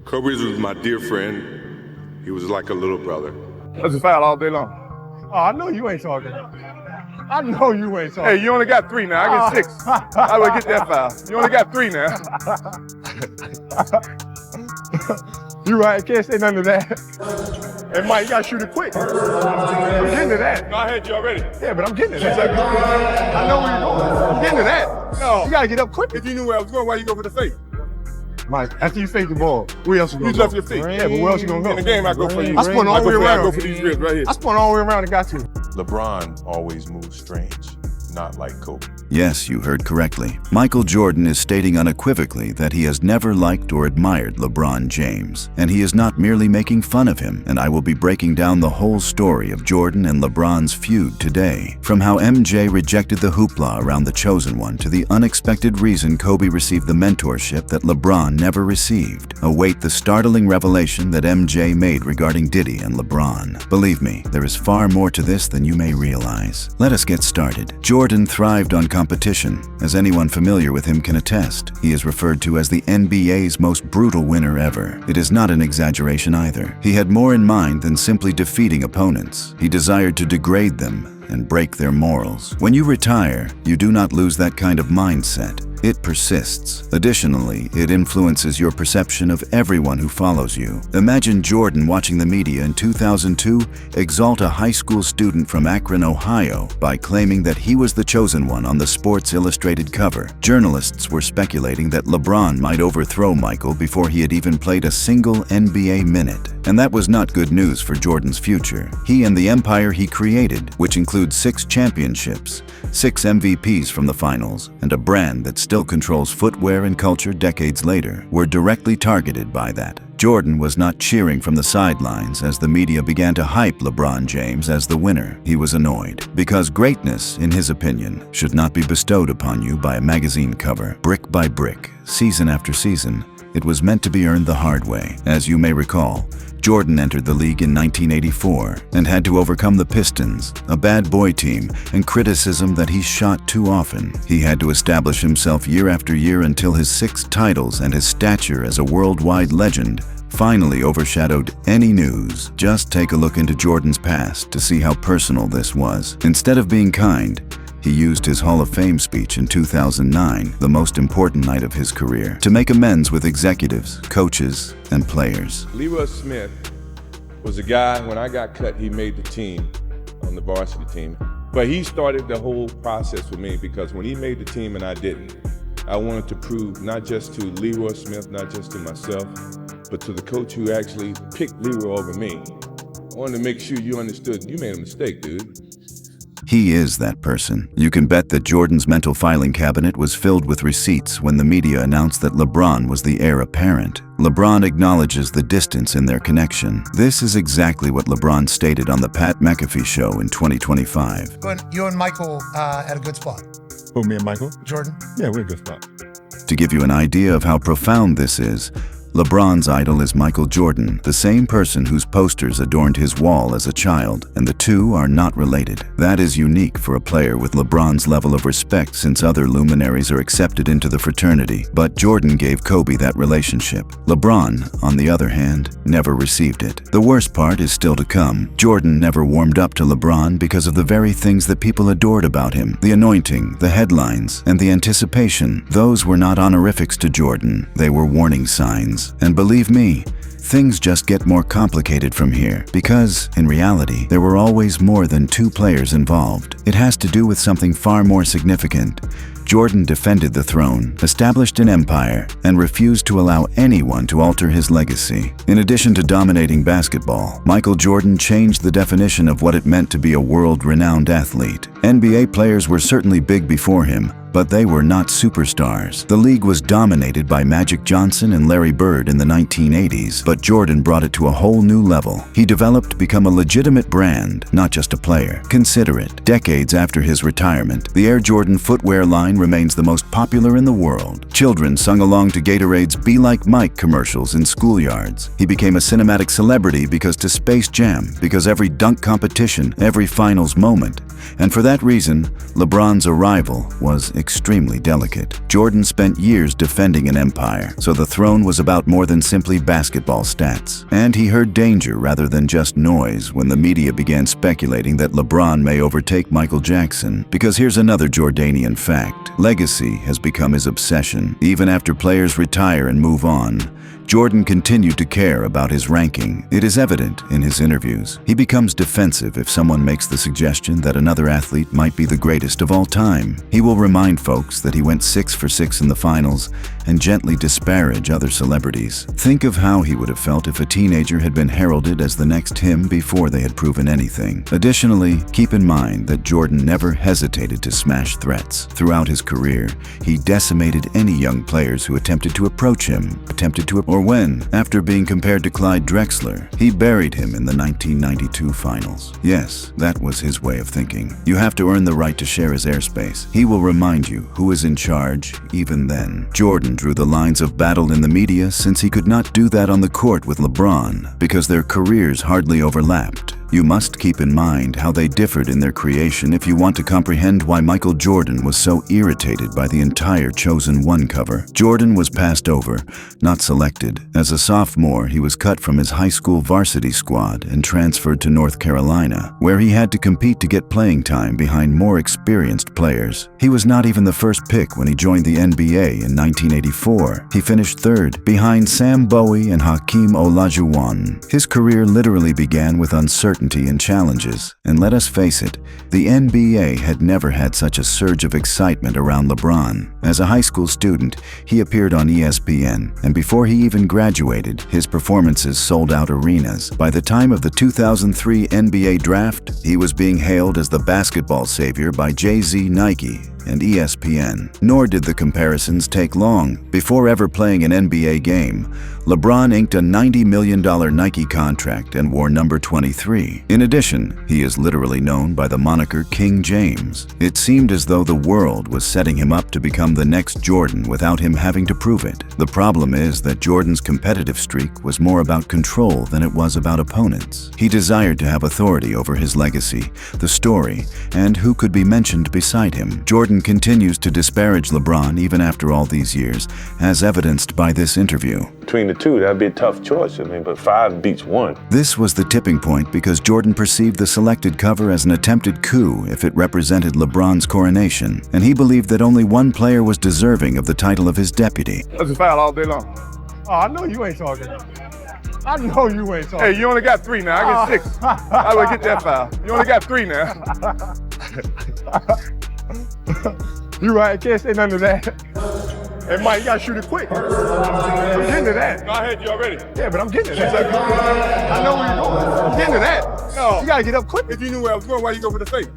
Kobe was my dear friend. He was like a little brother. That's a foul all day long. Oh, I know you ain't talking. I know you ain't talking. Hey, you only got 3 now. I get 6. How do I get that foul? You only got 3 now. You right, can't say none of that. And Mike, you gotta shoot it quick. I'm getting to that. No, I had you already. Yeah, but I'm getting to that. I know where you're going. I'm getting to that. No. You gotta get up quick. If you knew where I was going, why you go for the fake? Mike, after you fake the ball, where else you gonna You go? left your feet. Yeah, but where else you gonna go? In the game, I go for you. I spun all the way around. I go for these ribs right here. I spun all the way around and got you. LeBron always moves strange, not like Kobe. Yes, you heard correctly. Michael Jordan is stating unequivocally that he has never liked or admired LeBron James. And he is not merely making fun of him, and I will be breaking down the whole story of Jordan and LeBron's feud today. From how MJ rejected the hoopla around the chosen one to the unexpected reason Kobe received the mentorship that LeBron never received. Await the startling revelation that MJ made regarding Diddy and LeBron. Believe me, there is far more to this than you may realize. Let us get started. Jordan thrived on competition. As anyone familiar with him can attest, he is referred to as the NBA's most brutal winner ever. It is not an exaggeration either. He had more in mind than simply defeating opponents. He desired to degrade them and break their morals. When you retire, you do not lose that kind of mindset. It persists. Additionally, it influences your perception of everyone who follows you. Imagine Jordan watching the media in 2002 exalt a high school student from Akron, Ohio, by claiming that he was the chosen one on the Sports Illustrated cover. Journalists were speculating that LeBron might overthrow Michael before he had even played a single NBA minute. And that was not good news for Jordan's future. He and the empire he created, which includes 6 championships, 6 MVPs from the finals, and a brand that still controls footwear and culture decades later, were directly targeted by that. Jordan was not cheering from the sidelines as the media began to hype LeBron James as the winner. He was annoyed, because greatness, in his opinion, should not be bestowed upon you by a magazine cover. Brick by brick, season after season, it was meant to be earned the hard way. As you may recall, Jordan entered the league in 1984 and had to overcome the Pistons, a bad boy team, and criticism that he shot too often. He had to establish himself year after year until his 6 titles and his stature as a worldwide legend finally overshadowed any news. Just take a look into Jordan's past to see how personal this was. Instead of being kind, he used his Hall of Fame speech in 2009, the most important night of his career, to make amends with executives, coaches, and players. LeBron Smith was a guy, when I got cut, he made the team, on the varsity team. But he started the whole process with me, because when he made the team and I didn't, I wanted to prove not just to LeBron Smith, not just to myself, but to the coach who actually picked Leroy over me. I wanted to make sure you understood you made a mistake, dude. He is that person. You can bet that Jordan's mental filing cabinet was filled with receipts when the media announced that LeBron was the heir apparent. LeBron acknowledges the distance in their connection. This is exactly what LeBron stated on the Pat McAfee show in 2025. You and Michael at a good spot. Who, me and Michael? Jordan? Yeah, we're a good spot. To give you an idea of how profound this is, LeBron's idol is Michael Jordan, the same person whose posters adorned his wall as a child, and the two are not related. That is unique for a player with LeBron's level of respect, since other luminaries are accepted into the fraternity, but Jordan gave Kobe that relationship. LeBron, on the other hand, never received it. The worst part is still to come. Jordan never warmed up to LeBron because of the very things that people adored about him: the anointing, the headlines, and the anticipation. Those were not honorifics to Jordan, they were warning signs. And believe me, things just get more complicated from here, because, in reality, there were always more than 2 players involved. It has to do with something far more significant. Jordan defended the throne, established an empire, and refused to allow anyone to alter his legacy. In addition to dominating basketball, Michael Jordan changed the definition of what it meant to be a world-renowned athlete. NBA players were certainly big before him, but they were not superstars. The league was dominated by Magic Johnson and Larry Bird in the 1980s, but Jordan brought it to a whole new level. He developed to become a legitimate brand, not just a player. Consider it. Decades after his retirement, the Air Jordan footwear line remains the most popular in the world. Children sung along to Gatorade's Be Like Mike commercials in schoolyards. He became a cinematic celebrity because to Space Jam, because every dunk competition, every finals moment. And for that reason, LeBron's arrival was extremely delicate. Jordan spent years defending an empire, so the throne was about more than simply basketball stats. And he heard danger rather than just noise when the media began speculating that LeBron may overtake Michael Jackson. Because here's another Jordanian fact. Legacy has become his obsession. Even after players retire and move on, Jordan continued to care about his ranking. It is evident in his interviews. He becomes defensive if someone makes the suggestion that another athlete might be the greatest of all time. He will remind folks that he went 6 for 6 in the finals and gently disparage other celebrities. Think of how he would have felt if a teenager had been heralded as the next him before they had proven anything. Additionally, keep in mind that Jordan never hesitated to smash threats. Throughout his career, he decimated any young players who attempted to approach him, or when, after being compared to Clyde Drexler, he buried him in the 1992 finals. Yes, that was his way of thinking. You have to earn the right to share his airspace. He will remind you who is in charge even then. Jordan drew the lines of battle in the media since he could not do that on the court with LeBron because their careers hardly overlapped. You must keep in mind how they differed in their creation if you want to comprehend why Michael Jordan was so irritated by the entire Chosen One cover. Jordan was passed over, not selected. As a sophomore, he was cut from his high school varsity squad and transferred to North Carolina, where he had to compete to get playing time behind more experienced players. He was not even the first pick when he joined the NBA in 1984. He finished third, behind Sam Bowie and Hakeem Olajuwon. His career literally began with uncertainty and challenges, and let us face it, the NBA had never had such a surge of excitement around LeBron. As a high school student, he appeared on ESPN, and before he even graduated, his performances sold out arenas. By the time of the 2003 NBA draft, he was being hailed as the basketball savior by Jay-Z, Nike, and ESPN. Nor did the comparisons take long. Before ever playing an NBA game, LeBron inked a $90 million Nike contract and wore number 23. In addition, he is literally known by the moniker King James. It seemed as though the world was setting him up to become the next Jordan without him having to prove it. The problem is that Jordan's competitive streak was more about control than it was about opponents. He desired to have authority over his legacy, the story, and who could be mentioned beside him. Jordan continues to disparage LeBron even after all these years, as evidenced by this interview. Between the two, that'd be a tough choice. But 5 beats 1. This was the tipping point because Jordan perceived the selected cover as an attempted coup if it represented LeBron's coronation, and he believed that only one player was deserving of the title of his deputy. That's a foul all day long. Oh, I know you ain't talking. I know you ain't talking. Hey, you only got 3 now. I get 6. I would get that foul. You only got 3 now. You right, can't say none of that. Hey, Mike, you gotta shoot it quick. I'm getting to that. No, I had you already. Yeah, but I'm getting to that. I know where you're going. I'm getting to that. No. You gotta get up quick. If you knew where I was going, why you go for the fake?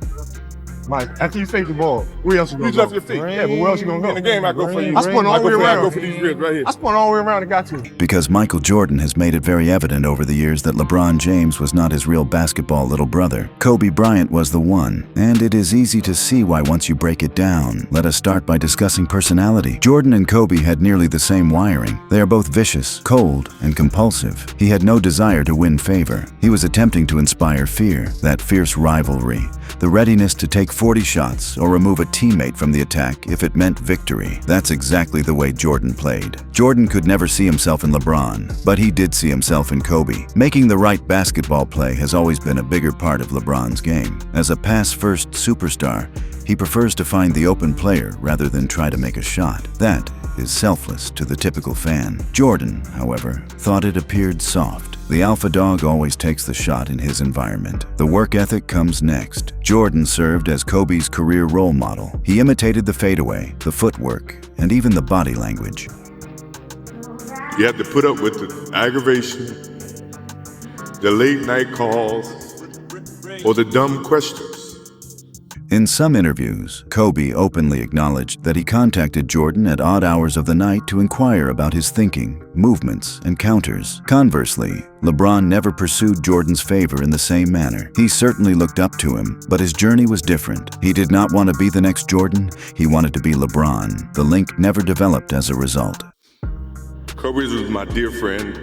Mike, after you fake the ball, where else you gonna go? You left your feet. Yeah, but where else you gonna go? In the game, I go for you. I spun all the way around. I go for these ribs right here. I spun all the way around and got to you. Because Michael Jordan has made it very evident over the years that LeBron James was not his real basketball little brother. Kobe Bryant was the one, and it is easy to see why once you break it down. Let us start by discussing personality. Jordan and Kobe had nearly the same wiring. They are both vicious, cold, and compulsive. He had no desire to win favor. He was attempting to inspire fear, that fierce rivalry, the readiness to take 40 shots or remove a teammate from the attack if it meant victory. That's exactly the way Jordan played. Jordan could never see himself in LeBron, but he did see himself in Kobe. Making the right basketball play has always been a bigger part of LeBron's game. As a pass-first superstar, he prefers to find the open player rather than try to make a shot. That is selfless to the typical fan. Jordan, however, thought it appeared soft. The alpha dog always takes the shot in his environment. The work ethic comes next. Jordan served as Kobe's career role model. He imitated the fadeaway, the footwork, and even the body language. You have to put up with the aggravation, the late night calls, or the dumb questions. In some interviews, Kobe openly acknowledged that he contacted Jordan at odd hours of the night to inquire about his thinking, movements, and counters. Conversely, LeBron never pursued Jordan's favor in the same manner. He certainly looked up to him, but his journey was different. He did not want to be the next Jordan, he wanted to be LeBron. The link never developed as a result. Kobe was my dear friend.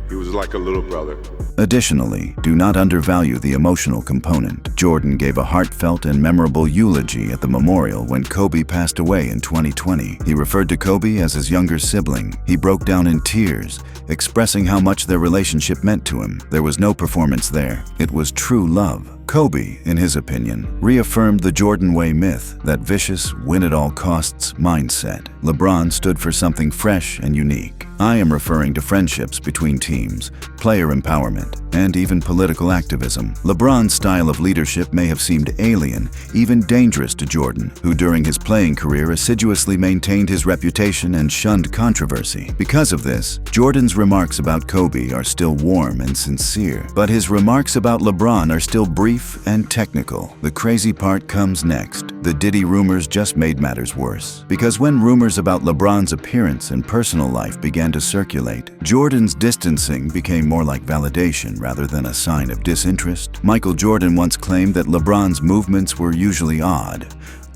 He was like a little brother. Additionally, do not undervalue the emotional component. Jordan gave a heartfelt and memorable eulogy at the memorial when Kobe passed away in 2020. He referred to Kobe as his younger sibling. He broke down in tears, expressing how much their relationship meant to him. There was no performance there. It was true love. Kobe, in his opinion, reaffirmed the Jordan Way myth, that vicious, win-at-all-costs mindset. LeBron stood for something fresh and unique. I am referring to friendships between teams, player empowerment, and even political activism. LeBron's style of leadership may have seemed alien, even dangerous to Jordan, who during his playing career assiduously maintained his reputation and shunned controversy. Because of this, Jordan's remarks about Kobe are still warm and sincere, but his remarks about LeBron are still brief and technical. The crazy part comes next. The Diddy rumors just made matters worse. Because when rumors about LeBron's appearance and personal life began to circulate, Jordan's distancing became more like validation rather than a sign of disinterest. Michael Jordan once claimed that LeBron's movements were usually odd,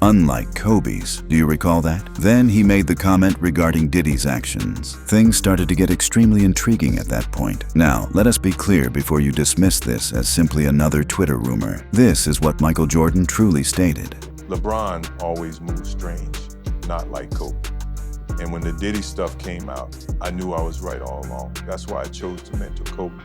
unlike Kobe's. Do you recall that? Then he made the comment regarding Diddy's actions. Things started to get extremely intriguing at that point. Now, let us be clear before you dismiss this as simply another Twitter rumor. This is what Michael Jordan truly stated. LeBron always moves strange, not like Kobe. And when the Diddy stuff came out, I knew I was right all along. That's why I chose to mentor Kobe,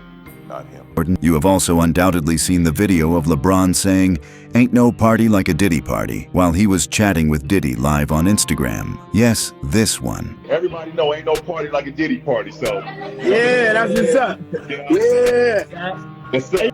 not him. Jordan, you have also undoubtedly seen the video of LeBron saying, "Ain't no party like a Diddy party," while he was chatting with Diddy live on Instagram. Yes, this one. Everybody know ain't no party like a Diddy party, so. Yeah, that's what's up. Yeah.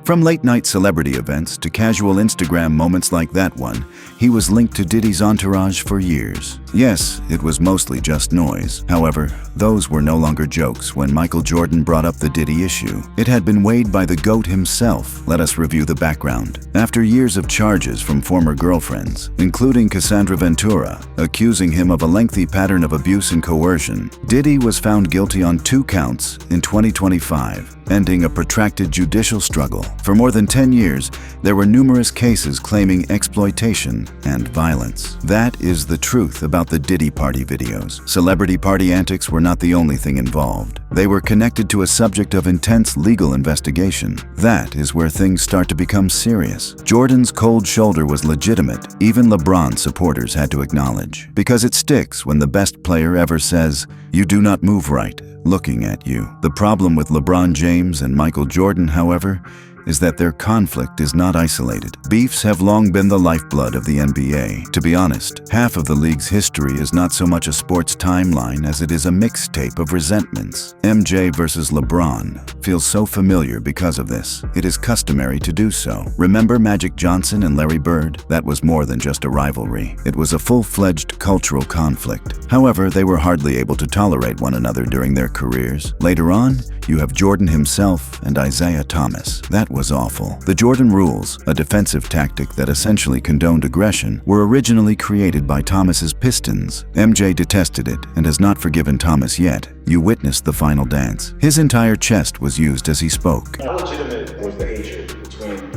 From late-night celebrity events to casual Instagram moments like that one, he was linked to Diddy's entourage for years. Yes, it was mostly just noise. However, those were no longer jokes when Michael Jordan brought up the Diddy issue. It had been weighed by the GOAT himself. Let us review the background. After years of charges from former girlfriends, including Cassandra Ventura, accusing him of a lengthy pattern of abuse and coercion, Diddy was found guilty on 2 counts in 2025, ending a protracted judicial struggle. For more than 10 years, there were numerous cases claiming exploitation and violence. That is the truth about the Diddy party videos. Celebrity party antics were not the only thing involved. They were connected to a subject of intense legal investigation. That is where things start to become serious. Jordan's cold shoulder was legitimate, even LeBron supporters had to acknowledge. Because it sticks when the best player ever says, "You do not move right, looking at you." The problem with LeBron James and Michael Jordan, however, is that their conflict is not isolated. Beefs have long been the lifeblood of the NBA. To be honest, half of the league's history is not so much a sports timeline as it is a mixtape of resentments. MJ versus LeBron feels so familiar because of this. It is customary to do so. Remember Magic Johnson and Larry Bird? That was more than just a rivalry. It was a full-fledged cultural conflict. However, they were hardly able to tolerate one another during their careers. Later on, you have Jordan himself and Isaiah Thomas. That was awful. The Jordan rules, a defensive tactic that essentially condoned aggression, were originally created by Thomas's Pistons. MJ detested it and has not forgiven Thomas yet. You witnessed the final dance. His entire chest was used as he spoke. How legitimate was the hatred between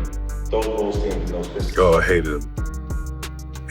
those Bulls teams and those Pistons? Oh, I hated him.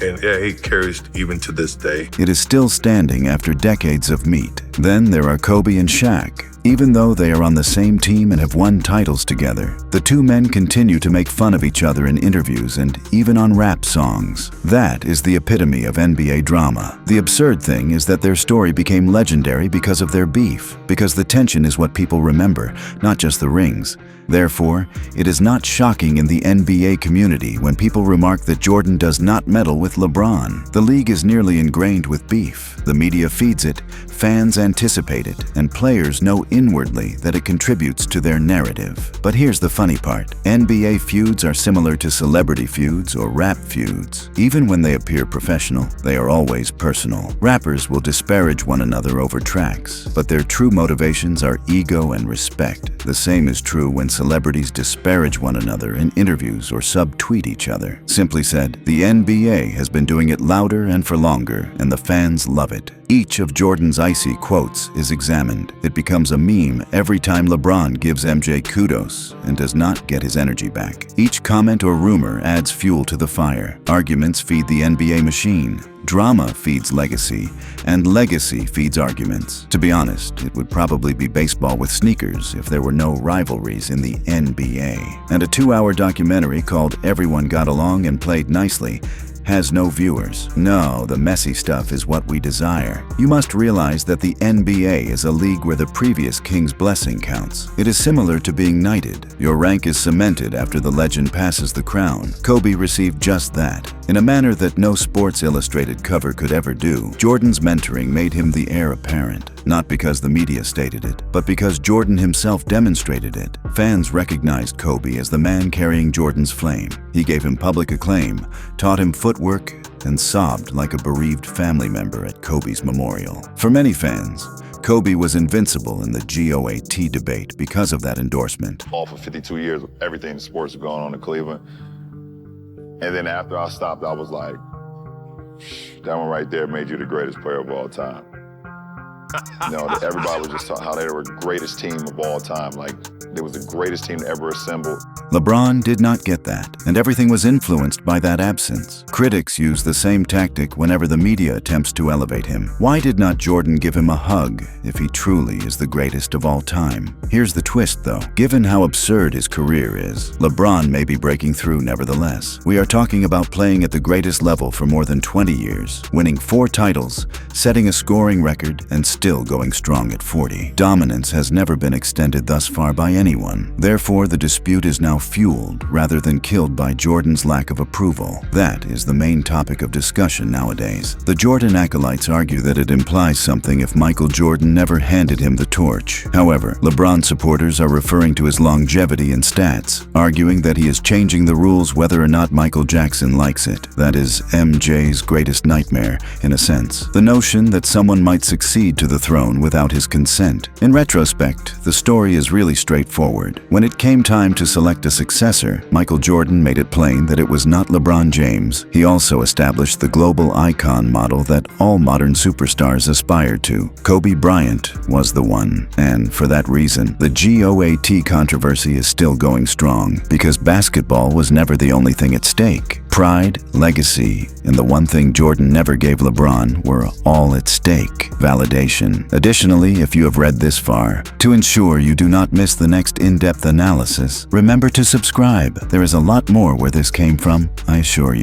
And yeah, he carries even to this day. It is still standing after decades of meat. Then there are Kobe and Shaq. Even though they are on the same team and have won titles together, the two men continue to make fun of each other in interviews and even on rap songs. That is the epitome of NBA drama. The absurd thing is that their story became legendary because of their beef, because the tension is what people remember, not just the rings. Therefore, it is not shocking in the NBA community when people remark that Jordan does not meddle with LeBron. The league is nearly ingrained with beef. The media feeds it, fans anticipate it, and players know inwardly that it contributes to their narrative. But here's the funny part. NBA feuds are similar to celebrity feuds or rap feuds. Even when they appear professional, they are always personal. Rappers will disparage one another over tracks, but their true motivations are ego and respect. The same is true when celebrities disparage one another in interviews or subtweet each other. Simply said, the NBA has been doing it louder and for longer, and the fans love it. Each of Jordan's icy quotes is examined. It becomes a meme every time LeBron gives MJ kudos and does not get his energy back. Each comment or rumor adds fuel to the fire. Arguments feed the NBA machine. Drama feeds legacy, and legacy feeds arguments. To be honest, it would probably be baseball with sneakers if there were no rivalries in the NBA. And a 2-hour documentary called Everyone Got Along and Played Nicely has no viewers. No, the messy stuff is what we desire. You must realize that the NBA is a league where the previous king's blessing counts. It is similar to being knighted. Your rank is cemented after the legend passes the crown. Kobe received just that, in a manner that no Sports Illustrated cover could ever do. Jordan's mentoring made him the heir apparent, not because the media stated it, but because Jordan himself demonstrated it. Fans recognized Kobe as the man carrying Jordan's flame. He gave him public acclaim, taught him footwork, and sobbed like a bereaved family member at Kobe's memorial. For many fans, Kobe was invincible in the GOAT debate because of that endorsement. All for 52 years, everything in sports was going on in Cleveland. And then after I stopped, I was like, that one right there made you the greatest player of all time. You know, everybody was just talking how they were the greatest team of all time. Like, they was the greatest team ever assembled. LeBron did not get that, and everything was influenced by that absence. Critics use the same tactic whenever the media attempts to elevate him. Why did not Jordan give him a hug if he truly is the greatest of all time? Here's the twist, though. Given how absurd his career is, LeBron may be breaking through nevertheless. We are talking about playing at the greatest level for more than 20 years, winning 4 titles, setting a scoring record, and still going strong at 40. Dominance has never been extended thus far by anyone. Therefore, the dispute is now fueled rather than killed by Jordan's lack of approval. That is the main topic of discussion nowadays. The Jordan acolytes argue that it implies something if Michael Jordan never handed him the torch. However, LeBron supporters are referring to his longevity and stats, arguing that he is changing the rules whether or not Michael Jackson likes it. That is MJ's greatest nightmare, in a sense. The notion that someone might succeed to the throne without his consent. In retrospect, the story is really straightforward. When it came time to select a successor, Michael Jordan made it plain that it was not LeBron James. He also established the global icon model that all modern superstars aspire to. Kobe Bryant was the one, and for that reason, the GOAT controversy is still going strong, because basketball was never the only thing at stake. Pride, legacy, and the one thing Jordan never gave LeBron were all at stake: validation. Additionally, if you have read this far, to ensure you do not miss the next in-depth analysis, remember to subscribe. There is a lot more where this came from, I assure you.